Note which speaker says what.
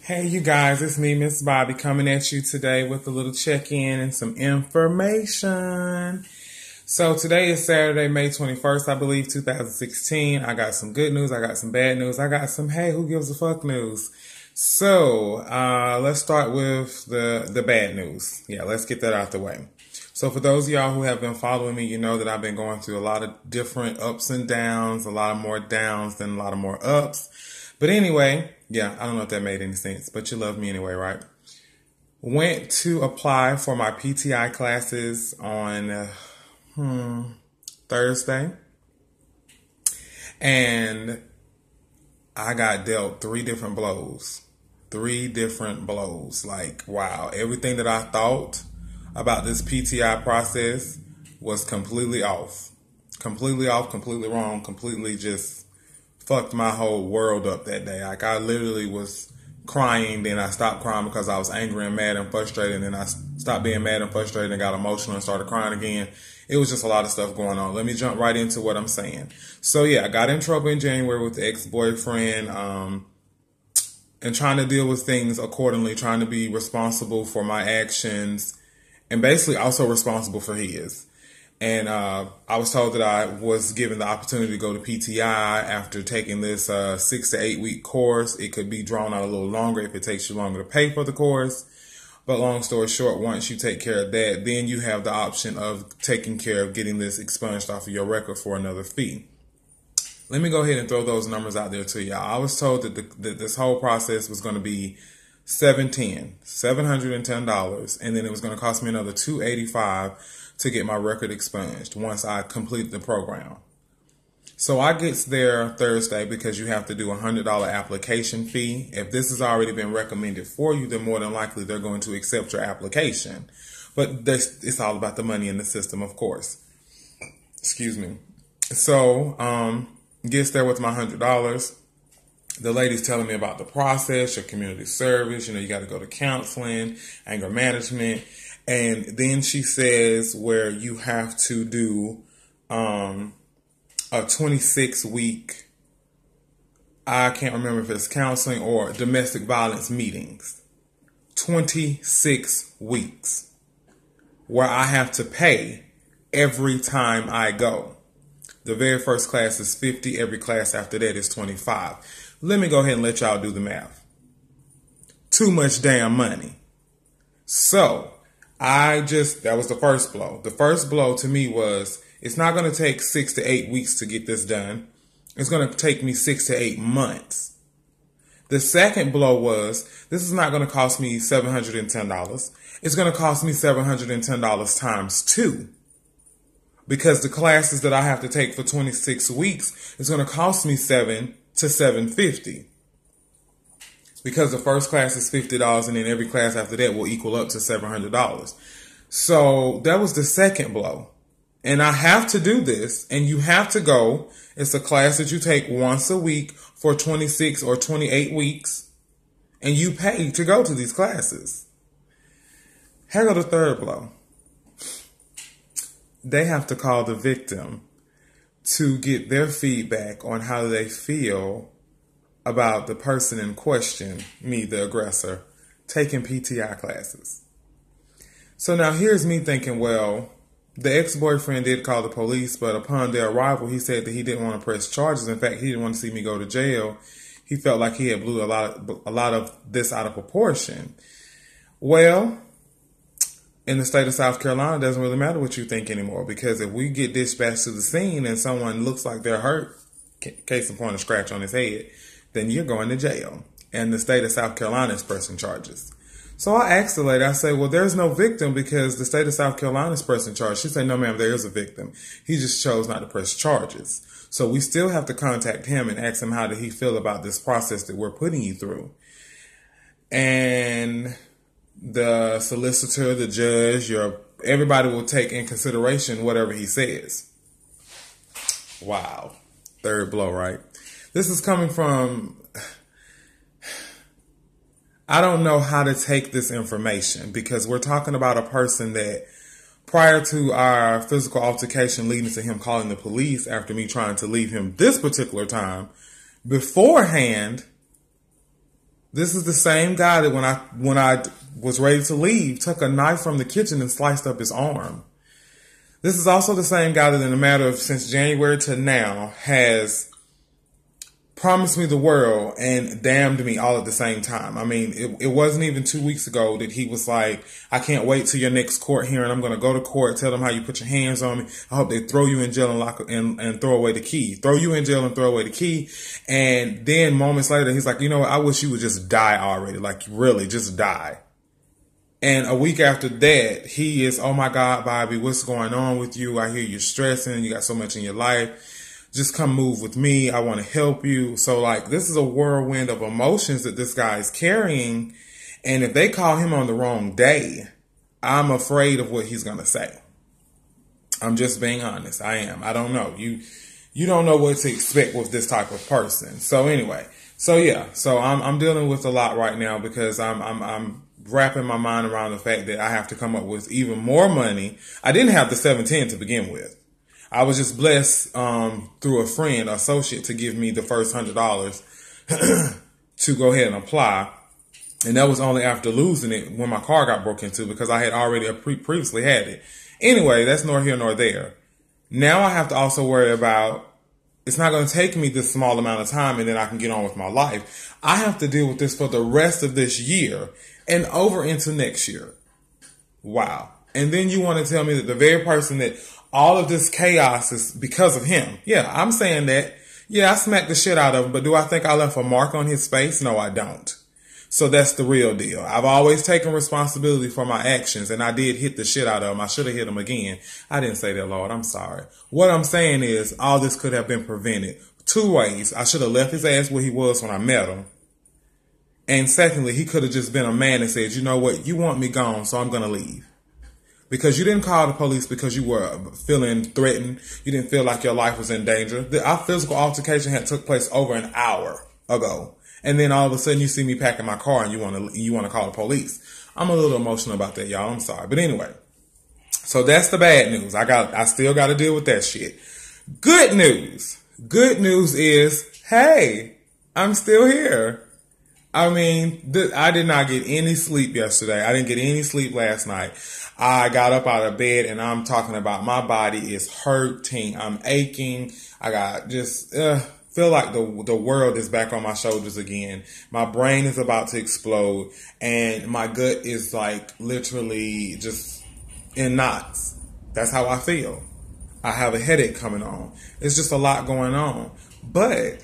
Speaker 1: Hey, you guys, it's me, Miss Bobby, coming at you today with a little check-in and some information. So today is Saturday, May 21st, I believe, 2016. I got some good news. I got some bad news. I got some, hey, who gives a fuck news? So let's start with the bad news. Yeah, let's get that out the way. So for those of y'all who have been following me, you know that I've been going through a lot of different ups and downs, a lot of more downs than a lot of more ups. But anyway, yeah, I don't know if that made any sense, but you love me anyway, right? Went to apply for my PTI classes on Thursday, and I got dealt three different blows. Three different blows. Like, wow, everything that I thought about this PTI process was completely off. Completely off, completely wrong, completely just fucked my whole world up that day. Like, I literally was crying, then I stopped crying because I was angry and mad and frustrated, and then I stopped being mad and frustrated and got emotional and started crying again. It was just a lot of stuff going on. Let me jump right into what I'm saying. So yeah, I got in trouble in January with the ex-boyfriend, and trying to deal with things accordingly, trying to be responsible for my actions, and basically also responsible for his. And I was told that I was given the opportunity to go to PTI after taking this 6 to 8 week course. It could be drawn out a little longer if it takes you longer to pay for the course. But long story short, once you take care of that, then you have the option of taking care of getting this expunged off of your record for another fee. Let me go ahead and throw those numbers out there to y'all. I was told that this whole process was going to be $710, and then it was going to cost me another $285 to get my record expunged once I complete the program. So I gets there Thursday because you have to do a $100 application fee. If this has already been recommended for you, then more than likely they're going to accept your application. But it's all about the money in the system, of course. Excuse me. So gets there with my $100. The lady's telling me about the process, your community service, you got to go to counseling, anger management. And then she says where you have to do a 26-week, I can't remember if it's counseling or domestic violence meetings. 26 weeks where I have to pay every time I go. The very first class is $50. Every class after that is $25. Let me go ahead and let y'all do the math. Too much damn money. So that was the first blow. The first blow to me was, it's not going to take 6 to 8 weeks to get this done. It's going to take me 6 to 8 months. The second blow was, this is not going to cost me $710. It's going to cost me $710 times 2. Because the classes that I have to take for 26 weeks is going to cost me $700 to $750. Because the first class is $50 and then every class after that will equal up to $700. So that was the second blow. And I have to do this, and you have to go. It's a class that you take once a week for 26 or 28 weeks, and you pay to go to these classes. Here go the third blow. They have to call the victim to get their feedback on how they feel about the person in question, me, the aggressor, taking PTI classes. So now here's me thinking, well, the ex-boyfriend did call the police, but upon their arrival, he said that he didn't want to press charges. In fact, he didn't want to see me go to jail. He felt like he had blew a lot of this out of proportion. Well, in the state of South Carolina, it doesn't really matter what you think anymore, because if we get dispatched to the scene and someone looks like they're hurt, case in point, a scratch on his head, then you're going to jail. And the state of South Carolina is pressing charges. So I asked the lady, I said, well, there's no victim because the state of South Carolina is pressing charges. She said, no, ma'am, there is a victim. He just chose not to press charges. So we still have to contact him and ask him how did he feel about this process that we're putting you through. And the solicitor, the judge, everybody will take in consideration whatever he says. Wow. Third blow, right? This is coming from, I don't know how to take this information, because we're talking about a person that prior to our physical altercation leading to him calling the police after me trying to leave him this particular time, beforehand, This is the same guy that when I was ready to leave, took a knife from the kitchen and sliced up his arm. This is also the same guy that in a matter of since January to now has promised me the world and damned me all at the same time. I mean, it wasn't even 2 weeks ago that he was like, I can't wait till your next court hearing. I'm going to go to court, tell them how you put your hands on me. I hope they throw you in jail and and throw away the key. Throw you in jail and throw away the key. And then moments later, he's like, you know what? I wish you would just die already. Like, really, just die. And a week after that, he is, oh my God, Bobby, what's going on with you? I hear you're stressing. You got so much in your life. Just come move with me. I want to help you. So like, this is a whirlwind of emotions that this guy is carrying. And if they call him on the wrong day, I'm afraid of what he's going to say. I'm just being honest. I am. I don't know. You don't know what to expect with this type of person. So anyway, so yeah, so I'm dealing with a lot right now because I'm wrapping my mind around the fact that I have to come up with even more money. I didn't have the 710 to begin with. I was just blessed through a friend, associate, to give me the first $100 to go ahead and apply. And that was only after losing it when my car got broke into because I had already previously had it. Anyway, that's nor here nor there. Now I have to also worry about, it's not going to take me this small amount of time and then I can get on with my life. I have to deal with this for the rest of this year and over into next year. Wow. And then you want to tell me that the very person that all of this chaos is because of him. Yeah, I'm saying that. Yeah, I smacked the shit out of him, but do I think I left a mark on his face? No, I don't. So that's the real deal. I've always taken responsibility for my actions, and I did hit the shit out of him. I should have hit him again. I didn't say that, Lord. I'm sorry. What I'm saying is all this could have been prevented. 2 ways. I should have left his ass where he was when I met him. And secondly, he could have just been a man and said, you know what? You want me gone, so I'm going to leave. Because you didn't call the police because you were feeling threatened. You didn't feel like your life was in danger. Our physical altercation had took place over an hour ago. And then all of a sudden you see me packing my car and you want to call the police. I'm a little emotional about that, y'all. I'm sorry. But anyway, so that's the bad news. I still got to deal with that shit. Good news. Good news is, hey, I'm still here. I mean, I did not get any sleep yesterday. I didn't get any sleep last night. I got up out of bed and I'm talking about my body is hurting. I'm aching. I got just feel like the world is back on my shoulders again. My brain is about to explode and my gut is like literally just in knots. That's how I feel. I have a headache coming on. It's just a lot going on. But